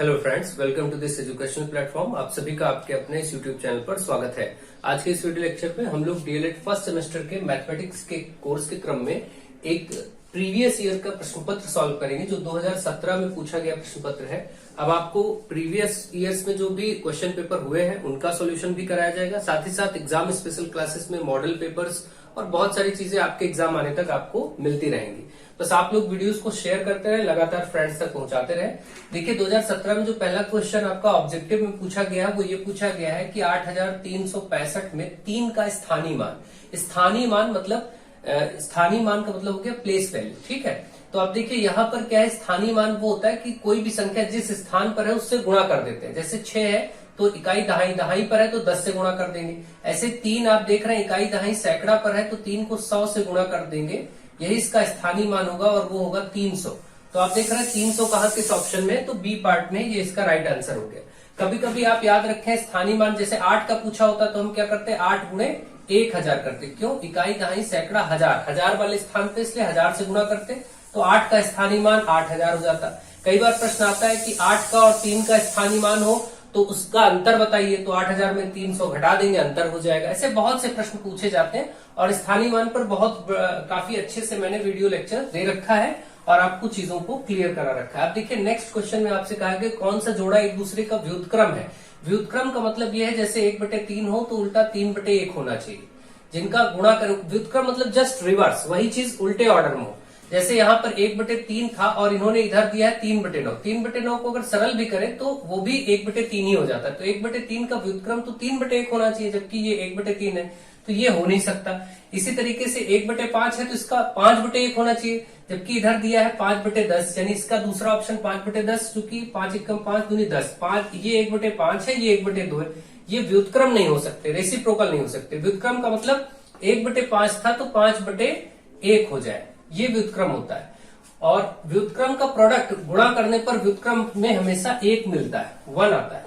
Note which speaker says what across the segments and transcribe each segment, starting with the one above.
Speaker 1: Hello friends, welcome to this educational platform. आप सभी का आपके अपने इस यूट्यूब चैनल पर स्वागत है। आज के इस वीडियो लेक्चर में हम लोग डीएलएड फर्स्ट सेमेस्टर के मैथमेटिक्स के कोर्स के क्रम में एक प्रीवियस ईयर का प्रश्न पत्र सॉल्व करेंगे जो 2017 में पूछा गया प्रश्न पत्र है। अब आपको प्रीवियस ईयर्स में जो भी क्वेश्चन पेपर हुए हैं उनका सॉल्यूशन भी कराया जाएगा, साथ ही साथ एग्जाम स्पेशल क्लासेस में मॉडल पेपर्स और बहुत सारी चीजें आपके एग्जाम आने तक आपको मिलती रहेंगी। बस आप लोग वीडियोस को शेयर करते रहे, लगातार फ्रेंड्स तक पहुंचाते रहे। देखिए 2017 में जो पहला क्वेश्चन आपका ऑब्जेक्टिव में पूछा गया है वो ये पूछा गया है कि 8365 में 3 का स्थानीय मान। स्थानीय मान मतलब स्थानीय मान का मतलब हो गया प्लेस वैल्यू, ठीक है। तो आप देखिए यहाँ पर क्या है, स्थानीय मान वो होता है कि कोई भी संख्या जिस स्थान पर है उससे गुणा कर देते हैं। जैसे 6 है तो इकाई दहाई, दहाई पर है तो 10 से गुणा कर देंगे। ऐसे 3 आप देख रहे हैं इकाई दहाई सैकड़ा पर है तो 3 को 100 से गुणा कर देंगे, यही इसका स्थानीय मान होगा और वो होगा 300। तो आप देख रहे हैं 300 कहाँ किस ऑप्शन में है, तो बी पार्ट में, ये इसका राइट आंसर हो गया। कभी कभी आप याद रखें स्थानीय मान जैसे 8 का पूछा होता तो हम क्या करते हैं, 8 गुणे 1000 करते। क्यों? इकाई दहाई सैकड़ा हजार, हजार वाले स्थान पे इसलिए 1000 से गुणा करते तो 8 का स्थानीय मान 8000 हो जाता। कई बार प्रश्न आता है कि 8 का और 3 का स्थानीय मान हो तो उसका अंतर बताइए, तो 8000 में 300 घटा देंगे, अंतर हो जाएगा। ऐसे बहुत से प्रश्न पूछे जाते हैं और स्थानीय मान पर बहुत काफी अच्छे से मैंने वीडियो लेक्चर दे रखा है और आपको चीजों को क्लियर करा रखा है। अब देखिए नेक्स्ट क्वेश्चन में आपसे कहा गया कौन सा जोड़ा एक दूसरे का व्युत्क्रम है। व्युत्क्रम का मतलब यह है जैसे 1/3 हो तो उल्टा 3/1 होना चाहिए। जिनका गुणा कर, व्युत्क्रम मतलब जस्ट रिवर्स, वही चीज उल्टे ऑर्डर में हो। जैसे यहाँ पर 1/3 था और इन्होंने इधर दिया है 3/9। 3/9 को अगर सरल भी करें तो वो भी 1/3 ही हो जाता है। तो 1/3 का व्युत्क्रम तो 3/1 होना चाहिए, जबकि ये 1/3 है तो ये हो नहीं सकता। इसी तरीके से 1/5 है तो इसका 5/1 होना चाहिए, जबकि इधर दिया है 5/10, यानी इसका दूसरा ऑप्शन 5/10, चूंकि 5 एकम 5 दूनी 10, 5 ये 1/5 है, ये 1/2 है। ये व्युत्क्रम नहीं हो सकते, रेसिप्रोकल नहीं हो सकते। व्युत्क्रम का मतलब 1/5 था तो 5/1 हो जाए, ये व्युत्क्रम होता है। और व्युत्क्रम का प्रोडक्ट गुणा करने पर व्युत्क्रम में हमेशा 1 मिलता है, 1 आता है,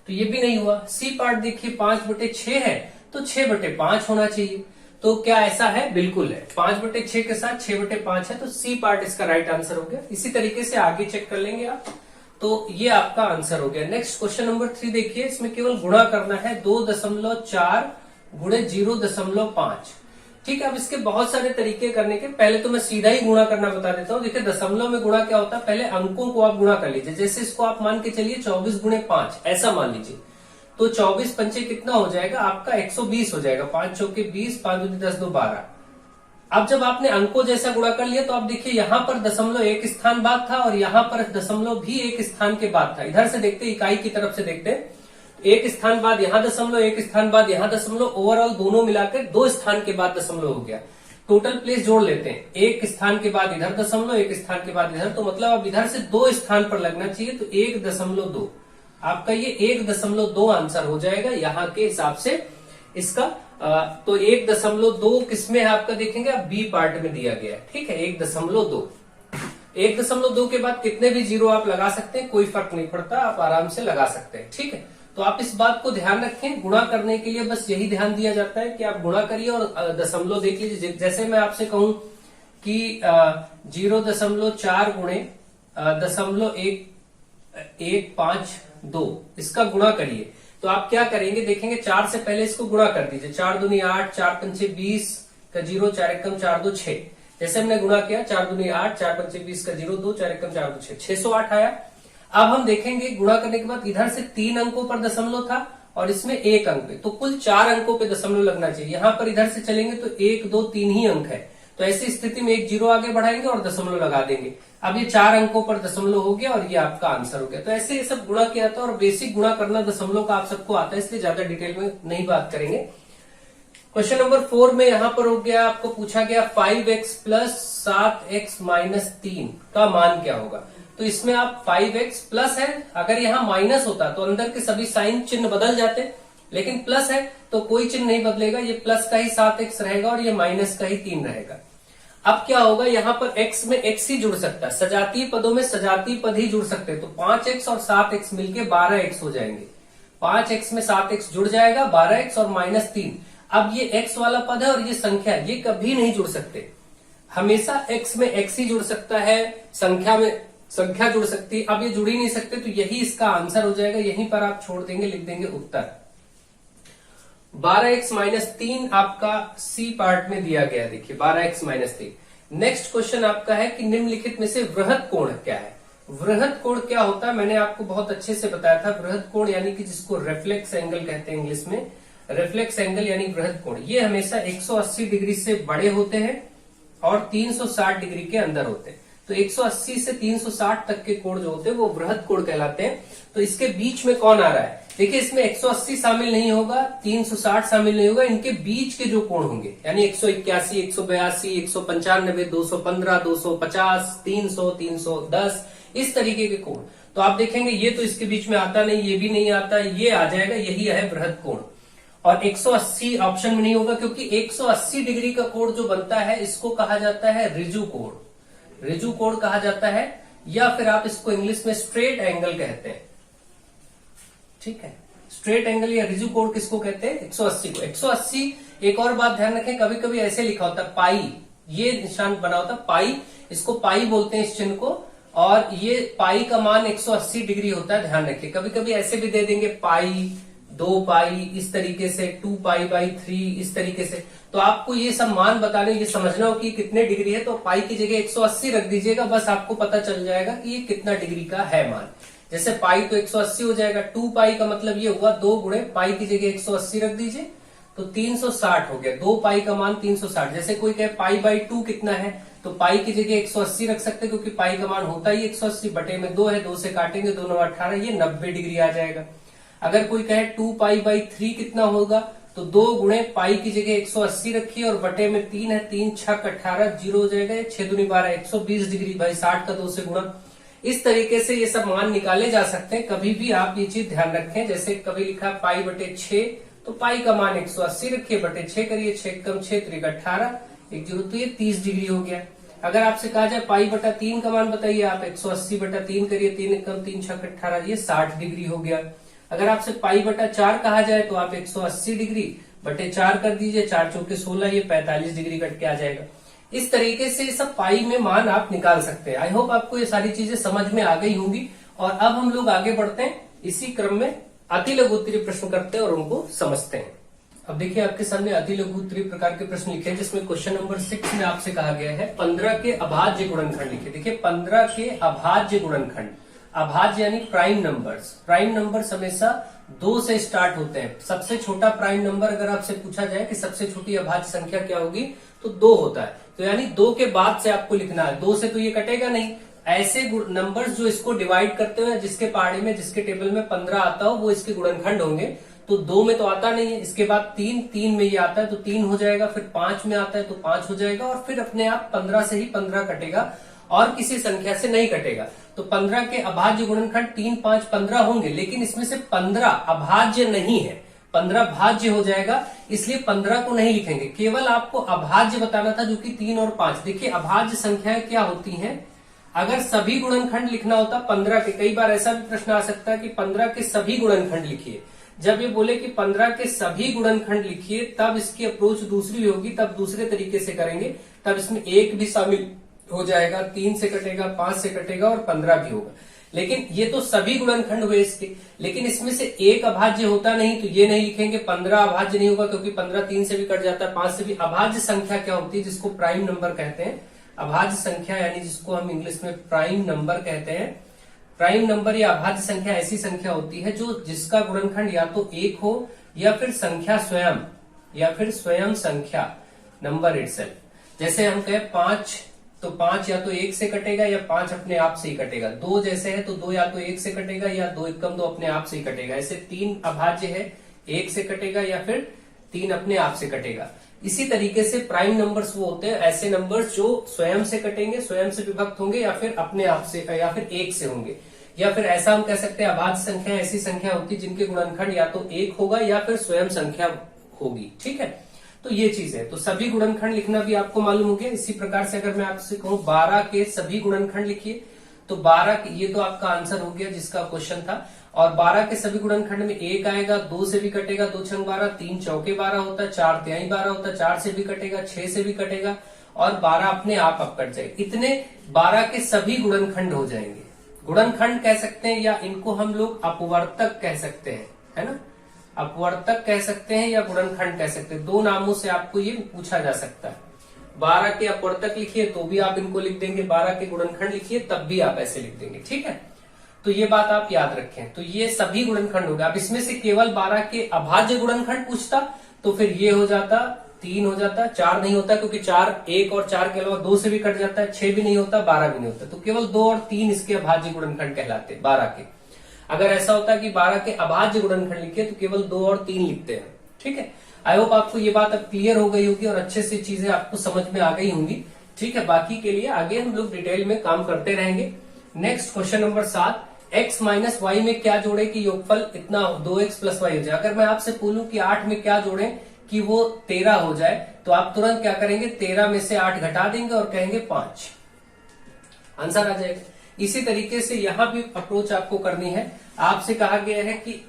Speaker 1: तो ये भी नहीं हुआ। सी पार्ट देखिए 5/6 है तो 6/5 होना चाहिए। तो क्या ऐसा है? बिल्कुल है। 5/6 के साथ 6/5 है तो सी पार्ट इसका राइट आंसर हो गया। इसी तरीके से आगे चेक कर लेंगे आप, तो ये आपका आंसर हो गया। नेक्स्ट क्वेश्चन नंबर 3 देखिए, इसमें केवल गुणा करना है 2.4 गुणे 0.5। ठीक है। अब इसके बहुत सारे तरीके करने के, पहले तो मैं सीधा ही गुणा करना बता देता हूँ। देखिए दशमलव में गुणा क्या होता है, पहले अंकों को आप गुणा कर लीजिए। जैसे इसको आप मान के चलिए 24 गुणे 5 ऐसा मान लीजिए, तो 24 पंचे कितना हो जाएगा आपका 120 हो जाएगा। 5 चौके 20, 5 दूनी 10, 2 12। अब जब आपने अंकों जैसा गुणा कर लिया तो आप देखिए यहाँ पर दशमलव एक स्थान बाद था और यहाँ पर दशमलव भी एक स्थान के बाद था। इधर से देखते इकाई की तरफ से देखते, एक स्थान बाद यहाँ दशमलव, एक स्थान बाद यहाँ दशमलव, ओवरऑल दोनों मिलाकर 2 स्थान के बाद दशमलव हो गया। टोटल प्लेस जोड़ लेते हैं, एक स्थान के बाद इधर दशमलव, एक स्थान के बाद इधर, तो मतलब अब इधर से 2 स्थान पर लगना चाहिए, तो 1.2 आपका ये 1.2 आंसर हो जाएगा यहाँ के हिसाब से इसका। तो 1.2 किसमें है आपका, देखेंगे आप बी पार्ट में दिया गया है, ठीक है। 1.2, 1.2 के बाद कितने भी जीरो आप लगा सकते हैं, कोई फर्क नहीं पड़ता, आप आराम से लगा सकते हैं, ठीक है। तो आप इस बात को ध्यान रखें, गुणा करने के लिए बस यही ध्यान दिया जाता है कि आप गुणा करिए और दशमलव देख लीजिए। जैसे मैं आपसे कहूं कि 0.4 गुणे 0.152 इसका गुणा करिए, तो आप क्या करेंगे देखेंगे, 4 से पहले इसको गुणा कर दीजिए। 4 दूनी 8, 4 पंचे 20 का 0, 4 एकम 4 2 6। जैसे हमने गुणा किया 4 दूनी 8, 4 पंचे 20 का 0 2, 4 एकम 4 2 6, 608 आया। अब हम देखेंगे गुणा करने के बाद इधर से 3 अंकों पर दशमलव था और इसमें 1 अंक पे, तो कुल 4 अंकों पे दशमलव लगना चाहिए। यहाँ पर इधर से चलेंगे तो 1 2 3 ही अंक है, तो ऐसी स्थिति में 1 जीरो आगे बढ़ाएंगे और दशमलव लगा देंगे। अब ये 4 अंकों पर दशमलव हो गया और ये आपका आंसर हो गया। तो ऐसे ये सब गुणा किया था और बेसिक गुणा करना दशमलव का आप सबको आता है, इसलिए ज्यादा डिटेल में नहीं बात करेंगे। क्वेश्चन नंबर 4 में यहाँ पर हो गया, आपको पूछा गया 5x प्लस 7x माइनस 3 का मान क्या होगा। तो इसमें आप 5x प्लस है, अगर यहाँ माइनस होता तो अंदर के सभी साइन चिन्ह बदल जाते, लेकिन प्लस है तो कोई चिन्ह नहीं बदलेगा, ये प्लस का ही 7x रहेगा और ये माइनस का ही 3 रहेगा। अब क्या होगा, यहाँ पर x में x ही जुड़ सकता है, सजातीय पदों में सजातीय पद ही जुड़ सकते हैं, तो 5x और 7x मिलके 12x हो जाएंगे। 5x में 7x जुड़ जाएगा, 12x और माइनस 3। अब ये x वाला पद है और ये संख्या, ये कभी नहीं जुड़ सकते, हमेशा x में x ही जुड़ सकता है, संख्या में संख्या जुड़ सकती है। अब ये जुड़ ही नहीं सकते तो यही इसका आंसर हो जाएगा, यहीं पर आप छोड़ देंगे, लिख देंगे उत्तर। 12x-3 आपका सी पार्ट में दिया गया, देखिए 12x-3। नेक्स्ट क्वेश्चन आपका है कि निम्नलिखित में से वृहद कोण क्या है। वृहद कोण क्या होता है, मैंने आपको बहुत अच्छे से बताया था। वृहद कोण यानी कि जिसको रेफ्लेक्स एंगल कहते हैं इंग्लिश में, रेफ्लेक्स एंगल यानी वृहद कोण, ये हमेशा 180 डिग्री से बड़े होते हैं और 360 डिग्री के अंदर होते हैं। तो 180 से 360 तक के कोण जो होते हैं वो वृहद कोण कहलाते हैं। तो इसके बीच में कौन आ रहा है, देखिए इसमें 180 शामिल नहीं होगा, 360 शामिल नहीं होगा, इनके बीच के जो कोण होंगे यानी 181, 182, 195, 215, 250, 300, 310, इस तरीके के कोण। तो आप देखेंगे ये तो इसके बीच में आता नहीं, ये भी नहीं आता, ये आ जाएगा, यही है वृहद कोण। और 180 ऑप्शन में नहीं होगा क्योंकि 180 डिग्री का कोण जो बनता है इसको कहा जाता है ऋजु कोण, ऋजु कोण कहा जाता है, या फिर आप इसको इंग्लिश में स्ट्रेट एंगल कहते हैं। ठीक है, स्ट्रेट एंगल या ऋजु कोण किसको कहते हैं, 180 को। 180, एक और बात ध्यान रखें, कभी कभी ऐसे लिखा होता है पाई, ये निशान बना होता है पाई, इसको पाई बोलते हैं इस चिन्ह को, और ये पाई का मान 180 डिग्री होता है, ध्यान रखिए। कभी कभी ऐसे भी दे देंगे पाई, 2 पाई, इस तरीके से 2 पाई बाई 3, इस तरीके से। तो आपको ये सब मान बताने, ये समझना हो कि कितने डिग्री है, तो पाई की जगह 180 रख दीजिएगा, बस आपको पता चल जाएगा कि ये कितना डिग्री का है मान। जैसे पाई तो 180 हो जाएगा, 2 पाई का मतलब ये हुआ 2 गुणे पाई की जगह 180 रख दीजिए तो 360 हो गया। 2 पाई का मान 360। जैसे कोई कहे पाई बाई 2 कितना है, तो पाई की जगह 180 रख सकते हैं क्योंकि पाई का मान होता ही 180, बटे में 2 है, 2 से काटेंगे, 2 9 18, ये 90 डिग्री आ जाएगा। अगर कोई कहे 2 पाई बाई 3 कितना होगा, तो 2 गुणे पाई की जगह 180 रखिए और बटे में 3 है, 3 6 18, 0 हो जाएगा, 6 दूनी 12, 120 डिग्री भाई 60 का 2 से गुणा। इस तरीके से ये सब मान निकाले जा सकते हैं। कभी भी आप ये चीज ध्यान रखें, जैसे कभी लिखा पाई बटे 6, तो पाई का मान 180 रखिए, बटे 6 करिए, 6 कम 6 3 18, 1 0, तो ये 30 डिग्री हो गया। अगर आपसे कहा जाए पाई बटा 3 का मान बताइए, आप 180 बटा 3 करिए, 3 कम 3 6 18, ये 60 डिग्री हो गया। अगर आपसे पाई बटा 4 कहा जाए तो आप 180 डिग्री बटे 4 कर दीजिए, 4 चौके 16, ये 45 डिग्री कट के आ जाएगा। इस तरीके से सब पाई में मान आप निकाल सकते हैं। आई होप आपको ये सारी चीजें समझ में आ गई होंगी। और अब हम लोग आगे बढ़ते हैं, इसी क्रम में अति लघु उत्तरीय प्रश्न करते हैं और उनको समझते हैं। अब देखिए आपके सामने अति लघु उत्तरीय प्रकार के प्रश्न लिखे हैं, जिसमें क्वेश्चन नंबर 6 में आपसे कहा गया है 15 के अभाज्य गुणनखंड लिखे। देखिए 15 के अभाज्य गुणनखंड, अभाज्य यानी प्राइम नंबर्स। प्राइम नंबर्स हमेशा 2 से स्टार्ट होते हैं। सबसे छोटा प्राइम नंबर अगर आपसे पूछा जाए कि सबसे छोटी अभाज्य संख्या क्या होगी, तो 2 होता है। तो यानी 2 के बाद से आपको लिखना है, 2 से तो ये कटेगा नहीं। ऐसे नंबर्स जो इसको डिवाइड करते हैं, जिसके पहाड़ी में, जिसके टेबल में 15 आता हो, वो इसके गुणनखंड होंगे। तो 2 में तो आता नहीं है, इसके बाद 3 में ये आता है तो 3 हो जाएगा, फिर 5 में आता है तो 5 हो जाएगा, और फिर अपने आप 15 से ही 15 कटेगा और किसी संख्या से नहीं कटेगा। तो 15 के अभाज्य गुणनखंड 3 5 15 होंगे, लेकिन इसमें से 15 अभाज्य नहीं है, 15 भाज्य हो जाएगा, इसलिए 15 को नहीं लिखेंगे। केवल आपको अभाज्य बताना था, जो कि 3 और 5। देखिए अभाज्य संख्याएं क्या होती हैं, अगर सभी गुणनखंड लिखना होता 15 के, कई बार ऐसा भी प्रश्न आ सकता है कि 15 के सभी गुणनखंड लिखिए। जब ये बोले कि 15 के सभी गुणनखंड लिखिए, तब इसकी अप्रोच दूसरी होगी, तब दूसरे तरीके से करेंगे, तब इसमें 1 भी शामिल हो जाएगा, 3 से कटेगा, 5 से कटेगा और 15 भी होगा। लेकिन ये तो सभी गुणनखंड हुए इसके, लेकिन इसमें से एक अभाज्य होता नहीं, तो ये नहीं लिखेंगे। 15 अभाज्य नहीं होगा क्योंकि 15 3 से भी कट जाता है, 5 से भी। अभाज्य संख्या क्या होती है, जिसको प्राइम नंबर कहते हैं। अभाज्य संख्या यानी जिसको हम इंग्लिश में प्राइम नंबर कहते हैं। प्राइम नंबर या अभाज्य संख्या ऐसी संख्या होती है जो जिसका गुणनखंड या तो 1 हो, या फिर संख्या स्वयं, या फिर स्वयं संख्या नंबर इटसेल्फ। जैसे हम कहें 5, तो 5 या तो 1 से कटेगा या 5 अपने आप से ही कटेगा। 2 जैसे है तो 2 या तो 1 से कटेगा या 2 1 2 अपने आप से ही कटेगा। ऐसे 3 अभाज्य है, 1 से कटेगा या फिर 3 अपने आप से कटेगा। इसी तरीके से प्राइम नंबर्स वो होते हैं, ऐसे नंबर्स जो स्वयं से कटेंगे, स्वयं से विभक्त होंगे, या फिर अपने आप से, या फिर 1 से होंगे। या फिर ऐसा हम कह सकते हैं अभाज्य संख्या ऐसी संख्या होती है जिनके गुणनखंड या तो 1 होगा या फिर स्वयं संख्या होगी। ठीक है, तो ये चीज है। तो सभी गुणनखंड लिखना भी आपको मालूम हो गया। इसी प्रकार से अगर मैं आपसे कहूं 12 के सभी गुणनखंड लिखिए, तो 12 ये तो आपका आंसर हो गया जिसका क्वेश्चन था। और 12 के सभी गुणनखंड में 1 आएगा, 2 से भी कटेगा, 2 छंग 12, 3 चौके 12 होता है, 4 तिहाई 12 होता है, 4 से भी कटेगा, 6 से भी कटेगा, और 12 अपने आप कट जाएगा। इतने 12 के सभी गुणनखंड हो जाएंगे। गुणनखंड कह सकते हैं या इनको हम लोग अपवर्तक कह सकते हैं, है ना। अपवर्तक कह सकते हैं या गुणनखंड कह सकते हैं, दो नामों से आपको ये पूछा जा सकता है। 12 के अपवर्तक लिखिए तो भी आप इनको लिख देंगे, 12 के गुणनखंड लिखिए तब भी आप ऐसे लिख देंगे, ठीक है। तो ये बात आप याद रखें। तो ये सभी गुणनखंड हो गए। अब इसमें से केवल 12 के अभाज्य गुणनखंड पूछता तो फिर ये हो जाता 3 हो जाता, 4 नहीं होता क्योंकि 4 1 और 4 के अलावा 2 से भी कट जाता है, 6 भी नहीं होता, 12 भी नहीं होता। तो केवल 2 और 3 इसके अभाज्य गुणनखंड कहलाते हैं 12 के। अगर ऐसा होता है कि 12 के अभाज्य गुणनखंड लिखे तो केवल 2 और 3 लिखते हैं, ठीक है। आई होप आपको ये बात अब क्लियर हो गई होगी और अच्छे से चीजें आपको समझ में आ गई होंगी, ठीक है। बाकी के लिए आगे हम लोग डिटेल में काम करते रहेंगे। Next question number 7, x minus y में क्या जोड़े कि योगफल इतना 2x प्लस वाई हो जाए। अगर मैं आपसे बोलूं कि 8 में क्या जोड़े कि वो 13 हो जाए तो आप तुरंत क्या करेंगे, 13 में से 8 घटा देंगे और कहेंगे 5, आंसर आ जाएगा। इसी तरीके से यहां भी अप्रोच आपको करनी है। आपसे कहा गया है कि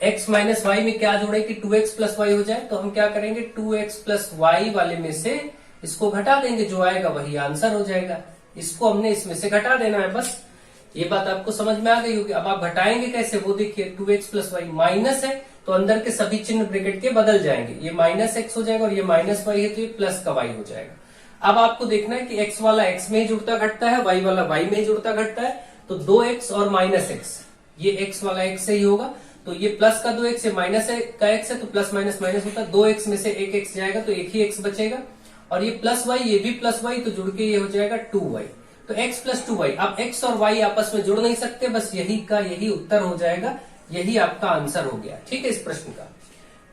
Speaker 1: x माइनस वाई में क्या जोड़े कि 2x प्लस वाई हो जाए, तो हम क्या करेंगे 2x प्लस वाई वाले में से इसको घटा देंगे, जो आएगा वही आंसर हो जाएगा। इसको हमने इसमें से घटा देना है, बस। ये बात आपको समझ में आ गई होगी। अब आप घटाएंगे कैसे वो देखिए, 2x प्लस वाई माइनस है तो अंदर के सभी चिन्ह ब्रैकेट के बदल जाएंगे, ये माइनस x हो जाएगा और ये माइनस वाई है तो ये प्लस का y हो जाएगा। अब आपको देखना है कि x वाला x में ही जुड़ता घटता है, y वाला y में ही जुड़ता घटता है। तो 2x और माइनस x, ये x वाला x से ही होगा, तो ये प्लस का 2x, ये माइनस का x है तो प्लस माइनस माइनस होता है। 2x में से एक x जाएगा तो एक ही x बचेगा और ये प्लस y, ये भी प्लस y, तो जुड़ के ये हो जाएगा 2y। तो x प्लस 2y। अब x और y आपस में जुड़ नहीं सकते, बस यही का यही उत्तर हो जाएगा, यही आपका आंसर हो गया, ठीक है, इस प्रश्न का।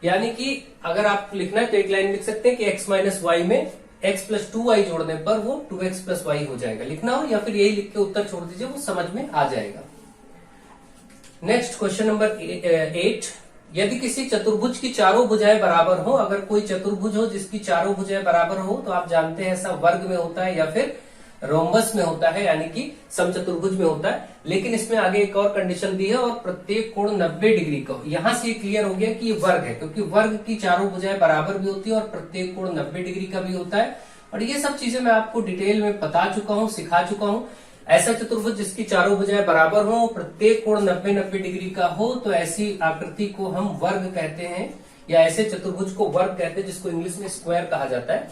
Speaker 1: यानी कि अगर आप लिखना है तो एक लाइन लिख सकते हैं कि x माइनस वाई में x प्लस 2y जोड़ने पर वो 2x प्लस वाई हो जाएगा। लिखना हो या फिर यही लिख के उत्तर छोड़ दीजिए, वो समझ में आ जाएगा। नेक्स्ट क्वेश्चन नंबर 8, यदि किसी चतुर्भुज की चारों भुजाएं बराबर हो, अगर कोई चतुर्भुज हो जिसकी चारों भुजाएं बराबर हो, तो आप जानते हैं ऐसा वर्ग में होता है या फिर रोम्बस में होता है, यानी कि समचतुर्भुज में होता है। लेकिन इसमें आगे एक और कंडीशन दी है, और प्रत्येक कोण 90 डिग्री का हो। यहां से क्लियर हो गया कि ये वर्ग है, क्योंकि वर्ग की चारों भुजाएं बराबर भी होती है और प्रत्येक कोण 90 डिग्री का भी होता है। और ये सब चीजें मैं आपको डिटेल में बता चुका हूँ, सिखा चुका हूँ। ऐसा चतुर्भुज जिसकी चारों भुजाएं बराबर हो, प्रत्येक कोण 90 डिग्री का हो, तो ऐसी आकृति को हम वर्ग कहते हैं, या ऐसे चतुर्भुज को वर्ग कहते हैं, जिसको इंग्लिश में स्क्वायर कहा जाता है,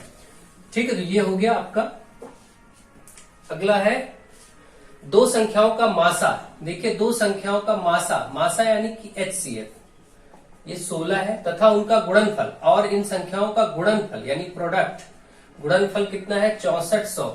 Speaker 1: ठीक है। तो ये हो गया आपका। अगला है दो संख्याओं का मासा। देखिए, दो संख्याओं का मासा यानी कि HCF, ये 16 है, तथा उनका गुणनफल, और इन संख्याओं का गुणनफल यानी प्रोडक्ट, गुणनफल कितना है 6400।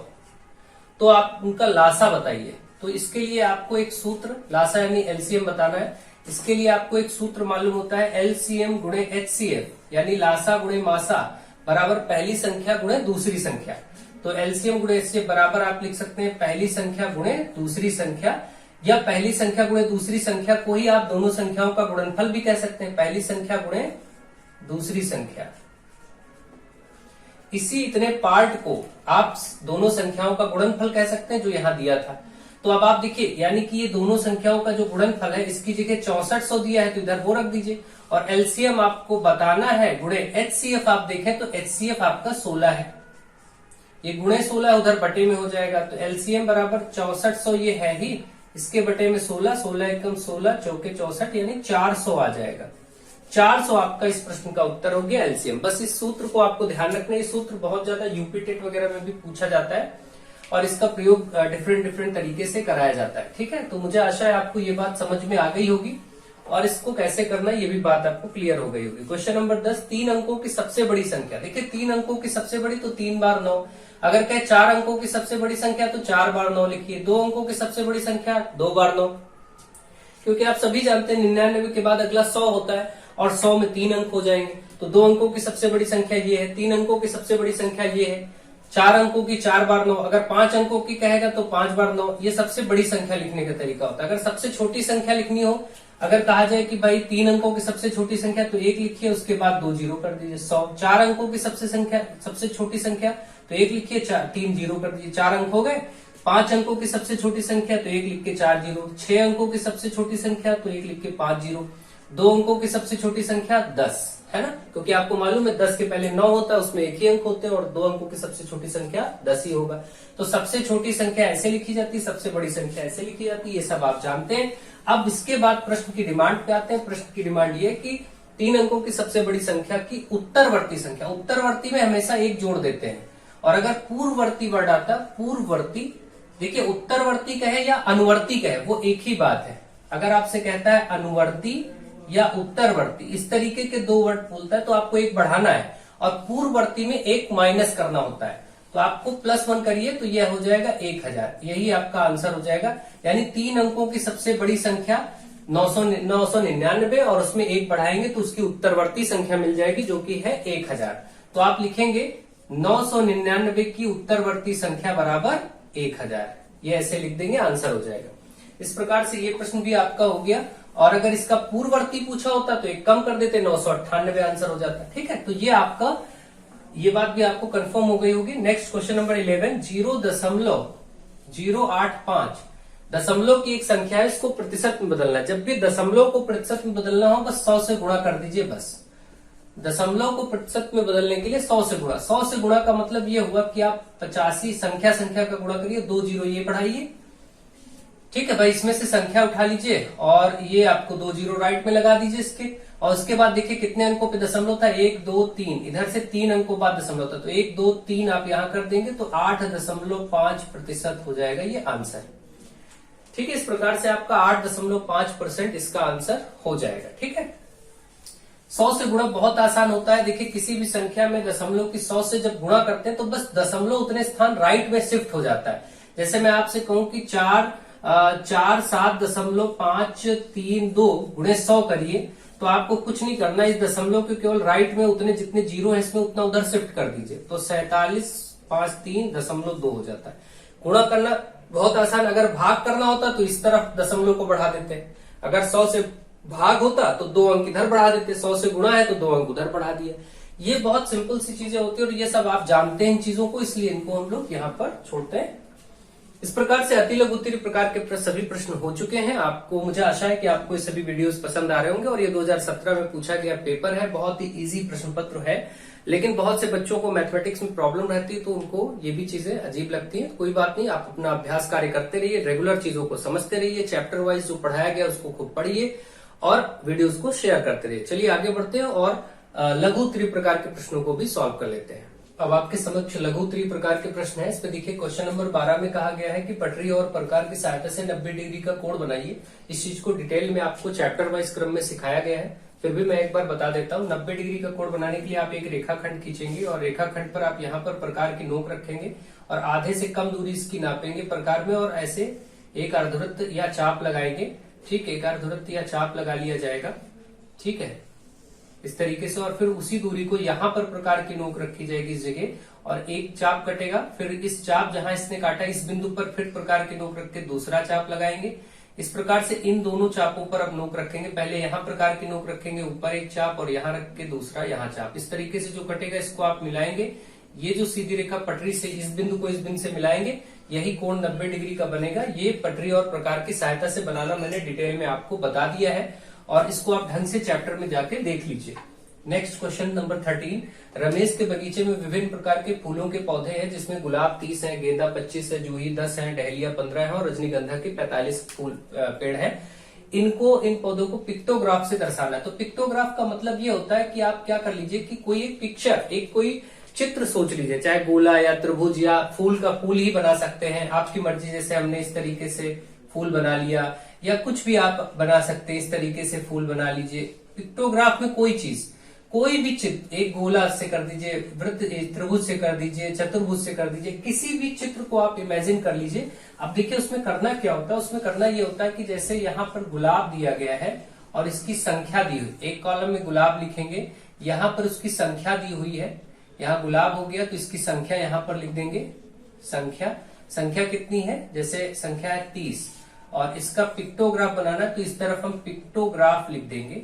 Speaker 1: तो आप उनका लासा बताइए। तो इसके लिए आपको एक सूत्र, लासा यानी LCM बताना है। इसके लिए आपको एक सूत्र मालूम होता है, LCM गुणे HCF, यानी लासा गुणे मासा बराबर पहली संख्या गुणे दूसरी संख्या। तो LCM गुणे HCF बराबर आप लिख सकते हैं पहली संख्या गुणे दूसरी संख्या, या पहली संख्या गुणे दूसरी संख्या को ही आप दोनों संख्याओं का गुणनफल भी कह सकते हैं, पहली संख्या गुणे दूसरी संख्या। इसी इतने पार्ट को आप दोनों संख्याओं का गुणनफल कह सकते हैं, जो यहां दिया था। तो अब आप देखिए, यानी कि ये दोनों संख्याओं का जो गुणनफल है, इसकी जगह 6400 दिया है तो इधर वो रख दीजिए, और LCM आपको बताना है गुणे HCF। आप देखें तो HCF आपका 16 है, ये गुणे 16 उधर बटे में हो जाएगा। तो LCM बराबर 6400 ये है ही, इसके बटे में 16, 16 एकम 16, चौके 64, यानी 400 आ जाएगा। 400 आपका इस प्रश्न का उत्तर हो गया LCM। बस इस सूत्र को आपको ध्यान रखना है, ये सूत्र बहुत ज्यादा यूपी टेट वगैरह में भी पूछा जाता है और इसका प्रयोग डिफरेंट तरीके से कराया जाता है, ठीक है। तो मुझे आशा है आपको ये बात समझ में आ गई होगी, और इसको कैसे करना है ये भी बात आपको क्लियर हो गई होगी। क्वेश्चन नंबर 10, 3 अंकों की सबसे बड़ी संख्या। देखिए, 3 अंकों की सबसे बड़ी तो 3 बार 9। अगर कहे 4 अंकों की सबसे बड़ी संख्या तो 4 बार 9 लिखिए। 2 अंकों की सबसे बड़ी संख्या 2 बार 9, क्योंकि आप सभी जानते हैं 99 के बाद अगला 100 होता है और 100 में 3 अंक हो जाएंगे। तो 2 अंकों की सबसे बड़ी संख्या ये है, 3 अंकों की सबसे बड़ी संख्या ये है, 4 अंकों की 4 बार 9। अगर 5 अंकों की कहेगा तो 5 बार 9। ये सबसे बड़ी संख्या लिखने का तरीका होता है। अगर सबसे छोटी संख्या लिखनी हो, अगर कहा जाए कि भाई 3 अंकों की सबसे छोटी संख्या, तो 1 लिखिए, उसके बाद 2 जीरो कर दीजिए। 100। 4 अंकों की सबसे छोटी संख्या, तो 1 लिखिए, 3 जीरो कर दीजिए, 4 अंक हो गए। 5 अंकों की सबसे छोटी संख्या, तो 1 लिख के 4 जीरो। 6 अंकों की सबसे छोटी संख्या, तो 1 लिख के 5 जीरो। 2 अंकों की सबसे छोटी संख्या 10, है ना, क्योंकि आपको मालूम है 10 के पहले 9 होता है, उसमें एक ही अंक होते हैं और 2 अंकों की सबसे छोटी संख्या 10 ही होगा। तो सबसे छोटी संख्या ऐसे लिखी जाती है, सबसे बड़ी संख्या ऐसे लिखी जाती है, ये सब आप जानते हैं। अब इसके बाद प्रश्न की डिमांड पे आते हैं। प्रश्न की डिमांड ये है कि 3 अंकों की सबसे बड़ी संख्या की उत्तरवर्ती संख्या, उत्तरवर्ती में हमेशा एक जोड़ देते हैं, और अगर पूर्ववर्ती वर्ड आता, पूर्ववर्ती, देखिए उत्तरवर्ती कहे या अनुवर्ती कहे वो एक ही बात है। अगर आपसे कहता है अनुवर्ती या उत्तरवर्ती, इस तरीके के 2 वर्ड बोलता है तो आपको एक बढ़ाना है, और पूर्ववर्ती में एक माइनस करना होता है, तो आपको +1 करिए तो यह हो जाएगा 1000। यही आपका आंसर हो जाएगा। यानी 3 अंकों की सबसे बड़ी संख्या 999 और उसमें एक बढ़ाएंगे तो उसकी उत्तरवर्ती संख्या मिल जाएगी जो कि है 1000। तो आप लिखेंगे 999 की उत्तरवर्ती संख्या बराबर 1000, ये ऐसे लिख देंगे, आंसर हो जाएगा। इस प्रकार से ये प्रश्न भी आपका हो गया। और अगर इसका पूर्ववर्ती पूछा होता तो एक कम कर देते, 998 आंसर हो जाता। ठीक है, तो ये आपका, ये बात भी आपको कंफर्म हो गई होगी। नेक्स्ट क्वेश्चन नंबर 11, 0.085 दशमलव की एक संख्या है, इसको प्रतिशत में बदलना है। जब भी दशमलव को प्रतिशत में बदलना हो बस 100 से गुणा कर दीजिए, बस। दशमलव को प्रतिशत में बदलने के लिए 100 से गुणा, 100 से गुणा का मतलब ये हुआ कि आप 85 संख्या का गुणा करिए, 2 जीरो ये बढ़ाइए। ठीक है भाई, इसमें से संख्या उठा लीजिए और ये आपको 2 जीरो राइट में लगा दीजिए इसके, और उसके बाद देखिए कितने अंकों पे दशमलव था, 1 2 3, इधर से 3 अंकों बाद दशमलव था, तो 1 2 3 आप यहां कर देंगे तो 8.5% हो जाएगा ये आंसर। ठीक है, इस प्रकार से आपका 8.5% इसका आंसर हो जाएगा। ठीक है, 100 से गुणा बहुत आसान होता है। देखिए किसी भी संख्या में दशमलव की 100 से जब गुणा करते हैं तो बस दशमलव उतने स्थान राइट में शिफ्ट हो जाता है। जैसे मैं आपसे कहूं कि 47.532 गुणे 100 करिए, तो आपको कुछ नहीं करना, इस दशमलव के केवल राइट में उतने जितने जीरो है इसमें उतना उधर शिफ्ट कर दीजिए, तो 47.532 हो जाता है। गुणा करना बहुत आसान। अगर भाग करना होता तो इस तरफ दशमलव को बढ़ा देते, अगर 100 से भाग होता तो 2 अंक इधर बढ़ा देते, 100 से गुणा है तो 2 अंक उधर बढ़ा दिए। ये बहुत सिंपल सी चीजें होती है और ये सब आप जानते हैं इन चीजों को, इसलिए इनको हम लोग यहाँ पर छोड़ते हैं। इस प्रकार से अति लघु उत्तरीय प्रकार के सभी प्रश्न हो चुके हैं। आपको, मुझे आशा है कि आपको ये सभी वीडियोस पसंद आ रहे होंगे, और ये 2017 में पूछा गया पेपर है, बहुत ही इजी प्रश्न पत्र है। लेकिन बहुत से बच्चों को मैथमेटिक्स में प्रॉब्लम रहती है तो उनको ये भी चीजें अजीब लगती हैं। कोई बात नहीं, आप अपना अभ्यास कार्य करते रहिए, रेगुलर चीजों को समझते रहिए, चैप्टर वाइज जो पढ़ाया गया उसको खूब पढ़िए और वीडियोस को शेयर करते रहिए। चलिए आगे बढ़ते हैं और लघु उत्तरीय प्रकार के प्रश्नों को भी सॉल्व कर लेते हैं। अब आपके समक्ष लघु उत्तरीय प्रकार के प्रश्न है। इस पे देखिए क्वेश्चन नंबर 12 में कहा गया है कि पटरी और प्रकार की सहायता से 90 डिग्री का कोण बनाइए। इस चीज को डिटेल में आपको चैप्टर वाइज क्रम में सिखाया गया है, फिर भी मैं एक बार बता देता हूँ। 90 डिग्री का कोण बनाने के लिए आप एक रेखाखंड खींचेंगे और रेखाखंड पर आप यहाँ पर प्रकार की नोक रखेंगे और आधे से कम दूरी इसकी नापेंगे प्रकार में, और ऐसे एक अर्धवृत्त या चाप लगाएंगे। ठीक है, एक अर्धवृत्त या चाप लगा लिया जाएगा। ठीक है, इस तरीके से, और फिर उसी दूरी को यहाँ पर प्रकार की नोक रखी जाएगी इस जगह, और एक चाप कटेगा। फिर इस चाप जहां इसने काटा इस बिंदु पर फिर प्रकार की नोक रख के दूसरा चाप लगाएंगे। इस प्रकार से इन दोनों चापों पर अब नोक रखेंगे। पहले यहाँ प्रकार की नोक रखेंगे, ऊपर एक चाप और यहाँ रख के दूसरा यहाँ चाप। इस तरीके से जो कटेगा इसको आप मिलाएंगे। ये जो सीधी रेखा पटरी से इस बिंदु को इस बिंदु से मिलाएंगे, यही कोण 90 डिग्री का बनेगा। ये पटरी और प्रकार की सहायता से बनाना मैंने डिटेल में आपको बता दिया है, और इसको आप ढंग से चैप्टर में जाके देख लीजिए। नेक्स्ट क्वेश्चन नंबर 13, रमेश के बगीचे में विभिन्न प्रकार के फूलों के पौधे हैं, जिसमें गुलाब 30 है, गेंदा 25 है, जूही 10 है, डहलिया 15 है और रजनीगंधा के 45 फूल पेड़ हैं। इन पौधों को पिक्टोग्राफ से दर्शाना है। तो पिक्टोग्राफ का मतलब ये होता है कि आप क्या कर लीजिए कि कोई एक पिक्चर, एक कोई चित्र सोच लीजिए, चाहे गोला या त्रिभुज या फूल का फूल ही बना सकते हैं, आपकी मर्जी। जैसे हमने इस तरीके से फूल बना लिया, या कुछ भी आप बना सकते हैं, इस तरीके से फूल बना लीजिए। पिक्टोग्राफ में कोई चीज, कोई भी चित्र, एक गोला से कर दीजिए, वृत्त त्रिभुज से कर दीजिए, चतुर्भुज से कर दीजिए, किसी भी चित्र को आप इमेजिन कर लीजिए। अब देखिए उसमें करना क्या होता है, उसमें करना ये होता है कि जैसे यहाँ पर गुलाब दिया गया है और इसकी संख्या दी हुई, एक कॉलम में गुलाब लिखेंगे, यहाँ पर उसकी संख्या दी हुई है। यहाँ गुलाब हो गया तो इसकी संख्या यहाँ पर लिख देंगे, संख्या कितनी है, जैसे संख्या है 30, और इसका पिक्टोग्राफ बनाना तो इस तरफ हम पिक्टोग्राफ लिख देंगे।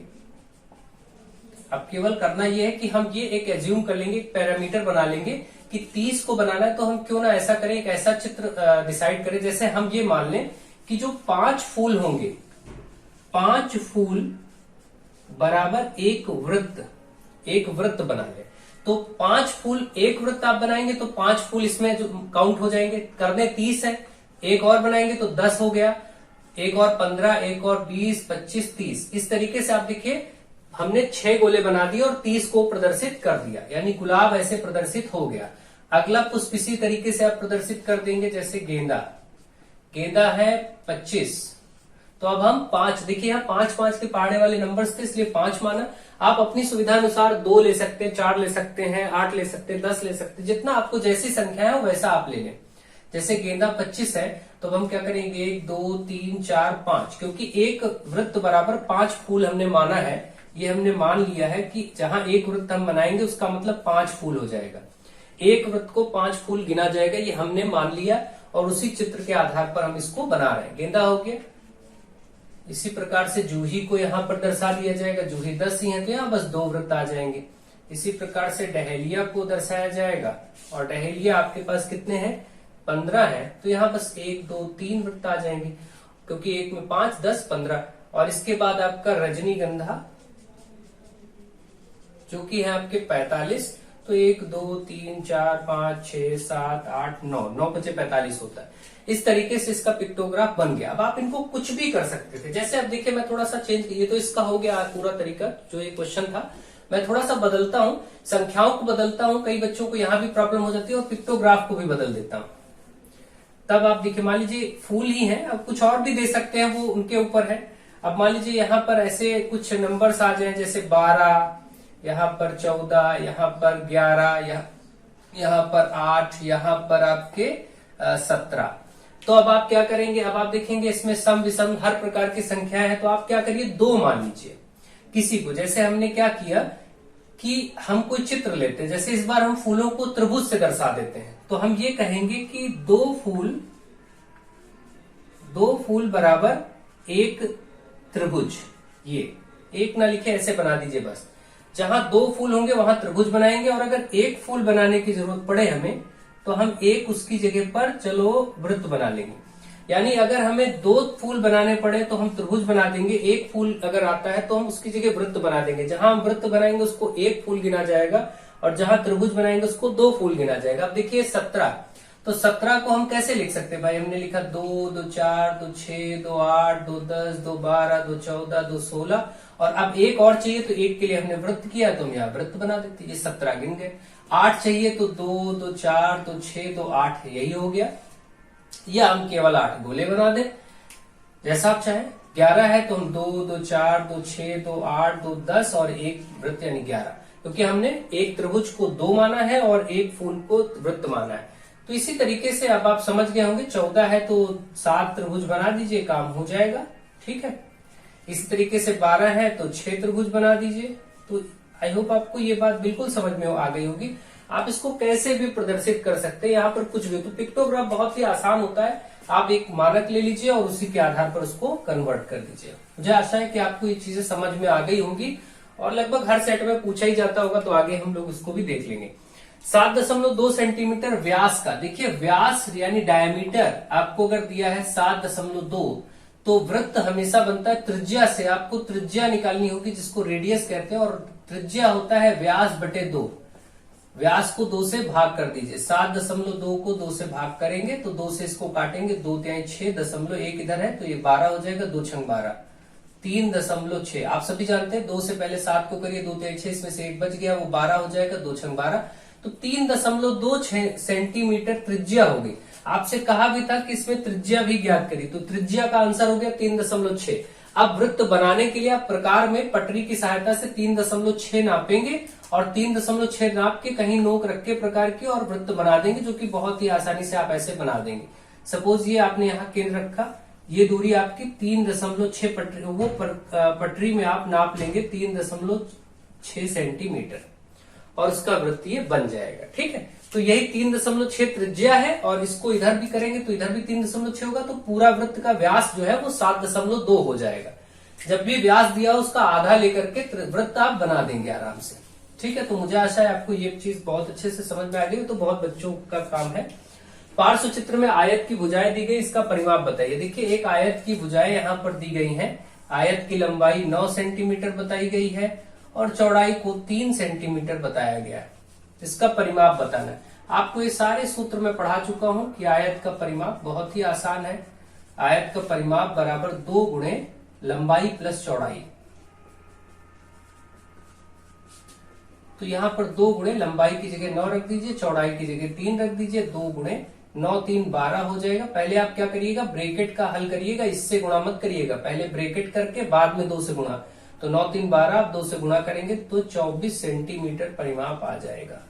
Speaker 1: अब केवल करना यह है कि हम ये एक एज्यूम कर लेंगे, एक पैरामीटर बना लेंगे कि 30 को बनाना है, तो हम क्यों ना ऐसा करें, एक ऐसा चित्र डिसाइड करें। जैसे हम ये मान लें कि जो 5 फूल होंगे, 5 फूल बराबर एक वृत्त, एक वृत्त बना ले। तो 5 फूल एक वृत्त आप बनाएंगे तो 5 फूल इसमें जो काउंट हो जाएंगे। करने 30 है, एक और बनाएंगे तो 10 हो गया, एक और 15, एक और 20, 25, 30। इस तरीके से आप देखिए हमने 6 गोले बना दिए और 30 को प्रदर्शित कर दिया, यानी गुलाब ऐसे प्रदर्शित हो गया। अगला पुष्प इसी तरीके से आप प्रदर्शित कर देंगे, जैसे गेंदा, गेंदा है 25। तो अब हम 5, देखिए यहाँ 5 के पहाड़े वाले नंबर्स थे इसलिए 5 माना। आप अपनी सुविधा अनुसार 2 ले सकते हैं, 4 ले सकते हैं, 8 ले सकते हैं, 10 ले सकते हैं, जितना आपको जैसी संख्या है वैसा आप ले लें। जैसे गेंदा 25 है तो अब हम क्या करेंगे, 1 2 3 4 5, क्योंकि एक वृत्त बराबर 5 फूल हमने माना है। ये हमने मान लिया है कि जहां एक वृत्त हम बनाएंगे उसका मतलब 5 फूल हो जाएगा, एक वृत्त को 5 फूल गिना जाएगा, ये हमने मान लिया और उसी चित्र के आधार पर हम इसको बना रहे हैं। गेंदा हो गया। इसी प्रकार से जूही को यहाँ पर दर्शा दिया जाएगा, जूही 10 ही है तो यहाँ बस 2 वृत्त आ जाएंगे। इसी प्रकार से डहेलिया को दर्शाया जाएगा, और डहेलिया आपके पास कितने हैं, 15 है, तो यहाँ बस 1 2 3 वृत्त आ जाएंगे, क्योंकि एक में 5 10 15। और इसके बाद आपका रजनीगंधा जो कि है आपके 45, तो 1 2 3 4 5 6 7 8 9, 9 5 45 होता है। इस तरीके से इसका पिक्टोग्राफ बन गया। अब आप इनको कुछ भी कर सकते थे, जैसे अब देखिए मैं थोड़ा सा चेंज, ये तो इसका हो गया पूरा तरीका जो ये क्वेश्चन था, मैं थोड़ा सा बदलता हूँ, संख्याओं को बदलता हूँ, कई बच्चों को यहाँ भी प्रॉब्लम हो जाती है, और पिक्टोग्राफ को भी बदल देता हूँ। तब आप देखिए मान लीजिए फूल ही है, अब कुछ और भी दे सकते हैं, वो उनके ऊपर है। अब मान लीजिए यहाँ पर ऐसे कुछ नंबर्स आ जाए, जैसे 12, यहाँ पर 14, यहाँ पर 11, यहाँ पर 8, यहाँ पर आपके 17। तो अब आप क्या करेंगे, अब आप देखेंगे इसमें सम विषम हर प्रकार की संख्या है, तो आप क्या करिए 2 मान लीजिए किसी को। जैसे हमने क्या किया कि हम कोई चित्र लेते हैं, जैसे इस बार हम फूलों को त्रिभुज से दर्शा देते हैं, तो हम ये कहेंगे कि 2 फूल बराबर एक त्रिभुज। ये एक ना लिखे, ऐसे बना दीजिए बस। जहां 2 फूल होंगे वहां त्रिभुज बनाएंगे, और अगर एक फूल बनाने की जरूरत पड़े हमें तो हम एक उसकी जगह पर चलो वृत्त बना लेंगे। यानी अगर हमें 2 फूल बनाने पड़े तो हम त्रिभुज बना देंगे, एक फूल अगर आता है तो हम उसकी जगह वृत्त बना देंगे। जहां हम वृत्त बनाएंगे उसको 1 फूल गिना जाएगा, और जहां त्रिभुज बनाएंगे उसको 2 फूल गिना जाएगा। अब देखिए 17, तो 17 को हम कैसे लिख सकते हैं भाई, हमने लिखा 2 2 4 2 6 2 8 2 10 2 12 2 14 2 16, और अब एक और चाहिए तो एक के लिए हमने वृत्त किया तो हम यहाँ वृत्त बना देते, ये 17 गिन गए। 8 चाहिए तो 2 2 4 2 6 2 8 है, यही हो गया, या हम केवल 8 गोले बना दें, जैसा आप चाहें। 11 है तो हम 2 2 4 2 6 2 8 2 10 और एक वृत्त यानी 11, क्योंकि हमने एक त्रिभुज को 2 माना है और एक फूल को वृत्त माना है। तो इसी तरीके से अब आप समझ गए होंगे, 14 है तो 7 त्रिभुज बना दीजिए, काम हो जाएगा, ठीक है। इसी तरीके से 12 है तो 6 त्रिभुज बना दीजिए। तो आई होप आपको ये बात बिल्कुल समझ में आ गई होगी। आप इसको कैसे भी प्रदर्शित कर सकते हैं, यहाँ पर कुछ भी। तो पिक्टोग्राफ बहुत ही आसान होता है, आप एक मानक ले लीजिए और उसी के आधार पर उसको कन्वर्ट कर दीजिए। मुझे आशा है कि आपको ये चीजें समझ में आ गई होंगी, और लगभग हर सेट में पूछा ही जाता होगा, तो आगे हम लोग उसको भी देख लेंगे। 7.2 सेंटीमीटर व्यास का, देखिए व्यास यानी डायमीटर आपको अगर दिया है 7.2, तो वृत्त हमेशा बनता है त्रिज्या से। आपको त्रिज्या निकालनी होगी, जिसको रेडियस कहते हैं, और त्रिज्या होता है व्यास बटे 2। व्यास को 2 से भाग कर दीजिए, 7.2 को 2 से भाग करेंगे तो 2 से इसको काटेंगे, 2 तिहाई 6.1 इधर है तो ये 12 हो जाएगा, 2 छंग 12, 3.6। आप सभी जानते हैं 2 से पहले 7 को करिए, 2 तिहाई 6, इसमें से 1 बच गया, वो 12 हो जाएगा, 2 छंग 12, तो 3.26 सेंटीमीटर त्रिज्या होगी। आपसे कहा भी था कि इसमें त्रिज्या भी ज्ञात करिए, तो त्रिज्या का आंसर हो गया 3.6। अब वृत्त बनाने के लिए आप प्रकार में पटरी की सहायता से 3.6 नापेंगे, और 3.6 नाप के कहीं नोक रख के प्रकार की और वृत्त बना देंगे, जो कि बहुत ही आसानी से आप ऐसे बना देंगे। सपोज ये आपने यहाँ केंद्र रखा, ये दूरी आपकी 3.6 पटरी, वो पटरी में आप नाप लेंगे 3.6 सेंटीमीटर, और उसका वृत्त ये बन जाएगा, ठीक है। तो यही 3.6 त्रिज्या है, और इसको इधर भी करेंगे तो इधर भी 3.6 होगा, तो पूरा वृत्त का व्यास जो है वो 7.2 हो जाएगा। जब भी व्यास दिया उसका आधा लेकर के वृत्त आप बना देंगे आराम से, ठीक है। तो मुझे आशा है आपको ये चीज बहुत अच्छे से समझ में आ गई, तो बहुत बच्चों का काम है। पार्श्व चित्र में आयत की भुजाएं दी गई, इसका परिमाप बताइए। देखिए एक आयत की भुजाएं यहाँ पर दी गई हैं, आयत की लंबाई 9 सेंटीमीटर बताई गई है, और चौड़ाई को 3 सेंटीमीटर बताया गया है। इसका परिमाप बताना है। आपको ये सारे सूत्र मैं पढ़ा चुका हूं कि आयत का परिमाप बहुत ही आसान है। आयत का परिमाप बराबर 2 गुणे लंबाई प्लस चौड़ाई। तो यहां पर 2 गुणे लंबाई की जगह 9 रख दीजिए, चौड़ाई की जगह 3 रख दीजिए। 2 गुणे 9 3 12 हो जाएगा। पहले आप क्या करिएगा, ब्रैकेट का हल करिएगा, इससे गुणा मत करिएगा, पहले ब्रैकेट करके बाद में 2 से गुणा। तो 9 3 12 आप 2 से गुणा करेंगे तो 24 सेंटीमीटर परिमाप आ जाएगा।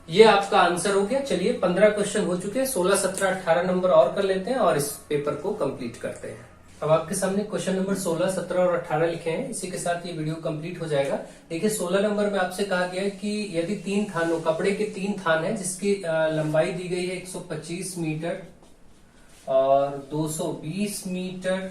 Speaker 1: ये आपका आंसर हो गया। चलिए 15 क्वेश्चन हो चुके हैं, 16 17 18 नंबर और कर लेते हैं और इस पेपर को कंप्लीट करते हैं। अब आपके सामने क्वेश्चन नंबर 16 17 और 18 लिखे हैं। इसी के साथ ये वीडियो कंप्लीट हो जाएगा। देखिए 16 नंबर में आपसे कहा गया है कि यदि 3 थानों, कपड़े के 3 थान है जिसकी लंबाई दी गई है 125 मीटर और 220 मीटर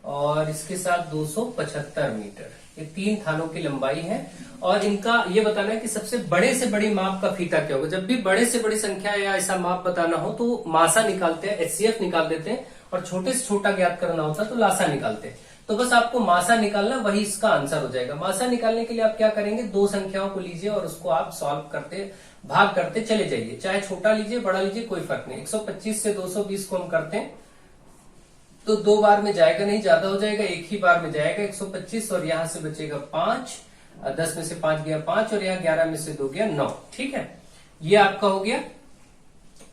Speaker 1: और इसके साथ 275 मीटर, ये 3 थानों की लंबाई है। और इनका ये बताना है कि सबसे बड़े से बड़ी माप का फीता क्या होगा। जब भी बड़े से बड़ी संख्या या ऐसा माप बताना हो तो मासा निकालते हैं, एचसीएफ निकाल देते हैं, और छोटे से छोटा ज्ञात करना होता है तो लासा निकालते हैं। तो बस आपको मासा निकालना, वही इसका आंसर हो जाएगा। मासा निकालने के लिए आप क्या करेंगे, 2 संख्याओं को लीजिए और उसको आप सॉल्व करते, भाग करते चले जाइए। चाहे छोटा लीजिए बड़ा लीजिए कोई फर्क नहीं। 125 से 220 को हम करते हैं तो 2 बार में जाएगा नहीं, ज्यादा हो जाएगा, एक ही बार में जाएगा 125 और यहां से बचेगा 5, 10 में से 5 गया 5 और यहाँ 11 में से 2 गया 9। ठीक है, ये आपका हो गया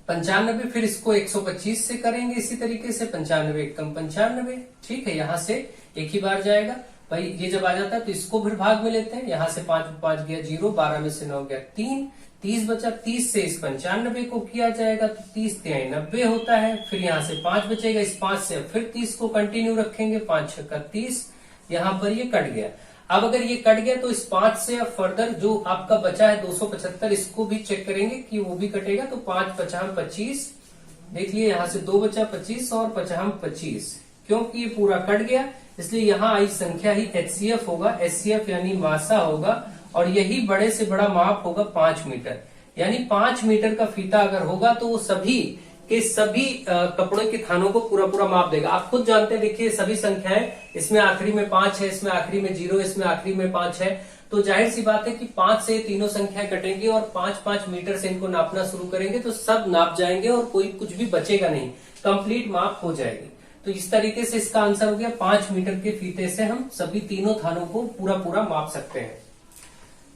Speaker 1: 95। फिर इसको 125 से करेंगे इसी तरीके से, 95 कम 95। ठीक है, यहां से एक ही बार जाएगा भाई। ये जब आ जाता है तो इसको फिर भाग में लेते हैं। यहां से 5 5 गया 0, 12 में से 9 गया 3, 30 बचा। 30 से इस 95 को किया जाएगा तो 30 3 90 होता है। फिर यहां से 5 बचेगा, इस 5 से फिर 30 को कंटिन्यू रखेंगे, 5 6 का 30। यहां पर ये कट गया। अब अगर ये कट गया तो इस 5 से अब फर्दर जो आपका बचा है 275, इसको भी चेक करेंगे कि वो भी कटेगा। तो 5 5 25, देख लिए यहां से 2 बचा 25 और 5 25, क्योंकि ये पूरा कट गया इसलिए यहाँ आई संख्या ही एचसीएफ होगा। एचसीएफ यानी मासा होगा और यही बड़े से बड़ा माप होगा 5 मीटर। यानी 5 मीटर का फीता अगर होगा तो वो सभी के सभी कपड़ों के थानों को पूरा पूरा माप देगा। आप खुद जानते हैं, देखिए सभी संख्याएं, इसमें आखिरी में 5 है, इसमें आखिरी में 0, इसमें आखिरी में 5 है। तो जाहिर सी बात है कि 5 से तीनों संख्याएं कटेंगी और 5-5 मीटर से इनको नापना शुरू करेंगे तो सब नाप जाएंगे और कोई कुछ भी बचेगा नहीं, कंप्लीट माप हो जाएगी। तो इस तरीके से इसका आंसर हो गया 5 मीटर के फीते से हम सभी तीनों थानों को पूरा पूरा माप सकते हैं।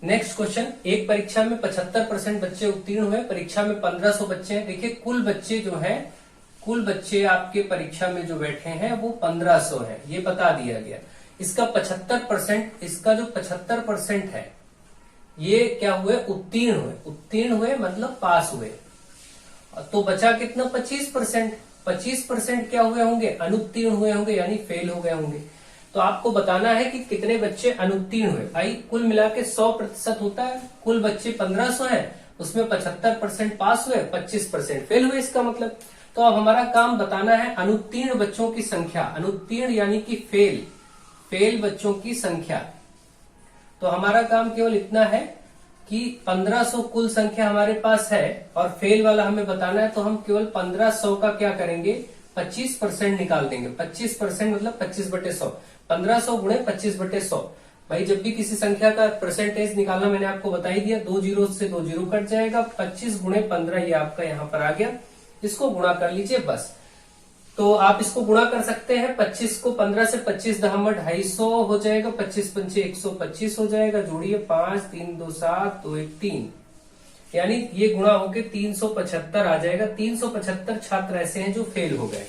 Speaker 1: नेक्स्ट क्वेश्चन, एक परीक्षा में 75% बच्चे उत्तीर्ण हुए, परीक्षा में 1500 बच्चे हैं। देखिए कुल बच्चे जो हैं, कुल बच्चे आपके परीक्षा में जो बैठे हैं वो 1500 है, ये बता दिया गया। इसका 75%, इसका जो 75% है ये क्या हुए, उत्तीर्ण हुए। उत्तीर्ण हुए मतलब पास हुए। तो बचा कितना, 25%। 25% क्या हुए होंगे, अनुत्तीर्ण हुए होंगे, यानी फेल हो गए होंगे। तो आपको बताना है कि कितने बच्चे अनुत्तीर्ण हुए। भाई कुल मिला के 100% होता है, कुल बच्चे 1500 हैं, उसमें 75% पास हुए, 25% फेल हुए, इसका मतलब। तो अब हमारा काम बताना है अनुत्तीर्ण बच्चों की संख्या। अनुत्तीर्ण यानी कि फेल, फेल बच्चों की संख्या। तो हमारा काम केवल इतना है कि 1500 कुल संख्या हमारे पास है और फेल वाला हमें बताना है। तो हम केवल 1500 का क्या करेंगे, 25% निकाल देंगे। 25% मतलब 25/100, 1500 गुणे 25/100। भाई जब भी किसी संख्या का परसेंटेज निकालना मैंने आपको बता ही दिया, 2 जीरो से 2 जीरो कट जाएगा, 25 गुणे 15 ये आपका यहाँ पर आ गया। इसको गुणा कर लीजिए बस। तो आप इसको गुणा कर सकते हैं, 25 को 15 से 25 दहम 250 हो जाएगा, 25 पंचे 125 हो जाएगा, जोड़िए 5 3 2 7 2 1 3, यानी ये गुणा होके 375 आ जाएगा। 375 छात्र ऐसे हैं जो फेल हो गए।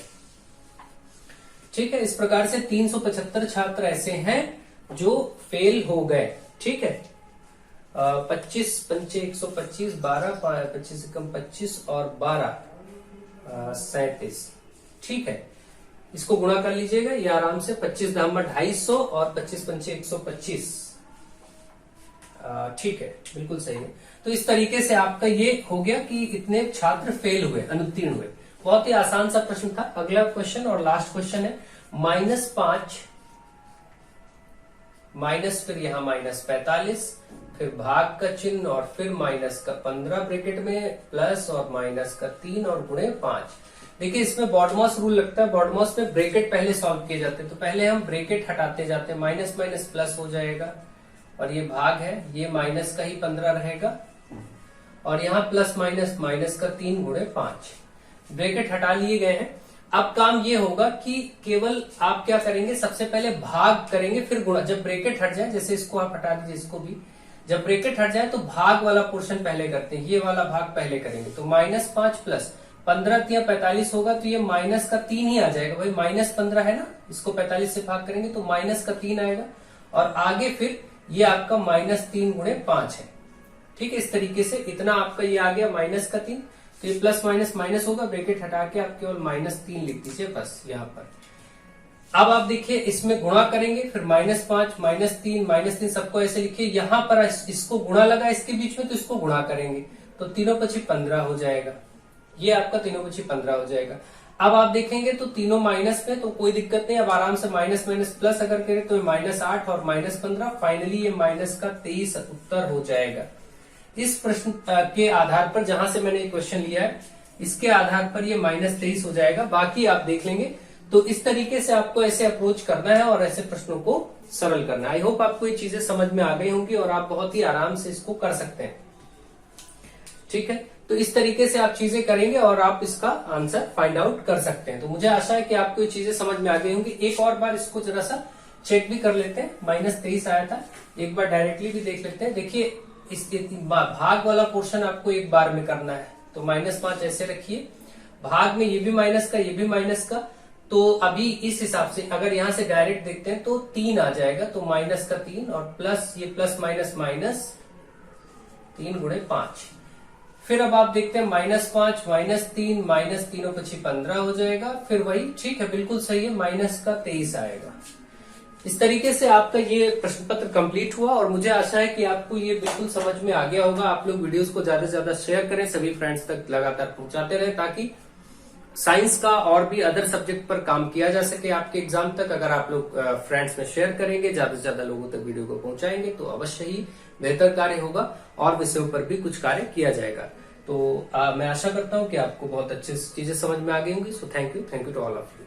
Speaker 1: ठीक है, इस प्रकार से 375 छात्र ऐसे हैं जो फेल हो गए। ठीक है, 25 पंचे 125, 12 25 से कम 25 और 12 37। ठीक है, इसको गुणा कर लीजिएगा, ये आराम से 25 दहम 250 और 25 पंचे 125। ठीक है, बिल्कुल सही है। तो इस तरीके से आपका ये हो गया कि इतने छात्र फेल हुए, अनुत्तीर्ण हुए। बहुत ही आसान सा प्रश्न था। अगला क्वेश्चन और लास्ट क्वेश्चन है, -5 माइनस, फिर यहां -45, फिर भाग का चिन्ह और फिर माइनस का 15 ब्रैकेट में, प्लस और माइनस का 3 और गुणे 5। देखिए इसमें बॉडमॉस रूल लगता है, बॉडमॉस में ब्रैकेट पहले सॉल्व किए जाते हैं, तो पहले हम ब्रैकेट हटाते जाते हैं, माइनस माइनस प्लस हो जाएगा और ये भाग है, ये माइनस का ही 15 रहेगा और यहाँ प्लस माइनस माइनस का 3 गुणे 5, ब्रैकेट हटा लिए गए हैं। अब काम ये होगा कि केवल आप क्या करेंगे, सबसे पहले भाग करेंगे फिर गुणा। जब ब्रैकेट हट जाए, जैसे इसको आप हटा दीजिए, इसको भी जब ब्रैकेट हट जाए तो भाग वाला पोर्शन पहले करते हैं, ये वाला भाग पहले करेंगे। तो -5 प्लस 15 या 45 होगा, तो ये माइनस का 3 ही आ जाएगा भाई, -15 है ना, इसको 45 से भाग करेंगे तो माइनस का 3 आएगा और आगे फिर ये आपका -3 गुणे 5 है। ठीक है, इस तरीके से इतना आपका ये आ गया -3, तो ये प्लस माइनस माइनस होगा, ब्रैकेट हटा के आप केवल -3 लिख दीजिए बस यहाँ पर। अब आप देखिए इसमें गुणा करेंगे, फिर -5 -3 सबको ऐसे लिखिए। यहाँ पर इसको गुणा लगा इसके बीच में, तो इसको गुणा करेंगे तो 3 पची 15 हो जाएगा, ये आपका 3 पची 15 हो जाएगा। अब आप देखेंगे तो तीनों माइनस में, तो कोई दिक्कत नहीं, अब आराम से माइनस माइनस प्लस अगर करें तो -8 और -15, फाइनली ये माइनस का 23 उत्तर हो जाएगा। इस प्रश्न के आधार पर, जहां से मैंने क्वेश्चन लिया है, इसके आधार पर ये -23 हो जाएगा, बाकी आप देख लेंगे। तो इस तरीके से आपको ऐसे अप्रोच करना है और ऐसे प्रश्नों को सरल करना है। आई होप आपको ये चीजें समझ में आ गई होंगी और आप बहुत ही आराम से इसको कर सकते हैं। ठीक है, तो इस तरीके से आप चीजें करेंगे और आप इसका आंसर फाइंड आउट कर सकते हैं। तो मुझे आशा है कि आपको ये चीजें समझ में आ गई होंगी। एक और बार इसको जरा सा चेक भी कर लेते हैं, -23 आया था, एक बार डायरेक्टली भी देख लेते हैं। देखिए इस भाग वाला पोर्शन आपको एक बार में करना है, तो -5 ऐसे रखिए, भाग में ये भी माइनस का, ये भी माइनस का, तो अभी इस हिसाब से अगर यहां से डायरेक्ट देखते हैं तो 3 आ जाएगा, तो -3 और प्लस ये प्लस माइनस माइनस 3 गुणे 5। फिर अब आप देखते हैं -5 -3 -3 पची 15 हो जाएगा, फिर वही ठीक है, बिल्कुल सही है, माइनस का 23 आएगा। इस तरीके से आपका ये प्रश्न पत्र कंप्लीट हुआ और मुझे आशा है कि आपको ये बिल्कुल समझ में आ गया होगा। आप लोग वीडियोस को ज्यादा से ज्यादा शेयर करें, सभी फ्रेंड्स तक लगातार पहुंचाते रहें, ताकि साइंस का और भी अदर सब्जेक्ट पर काम किया जा सके आपके एग्जाम तक। अगर आप लोग फ्रेंड्स में शेयर करेंगे, ज्यादा से ज्यादा लोगों तक वीडियो को पहुंचाएंगे, तो अवश्य ही बेहतर कार्य होगा और विषयों पर भी कुछ कार्य किया जाएगा। तो मैं आशा करता हूं कि आपको बहुत अच्छी चीजें समझ में आ गई होंगी। So thank you to all of you.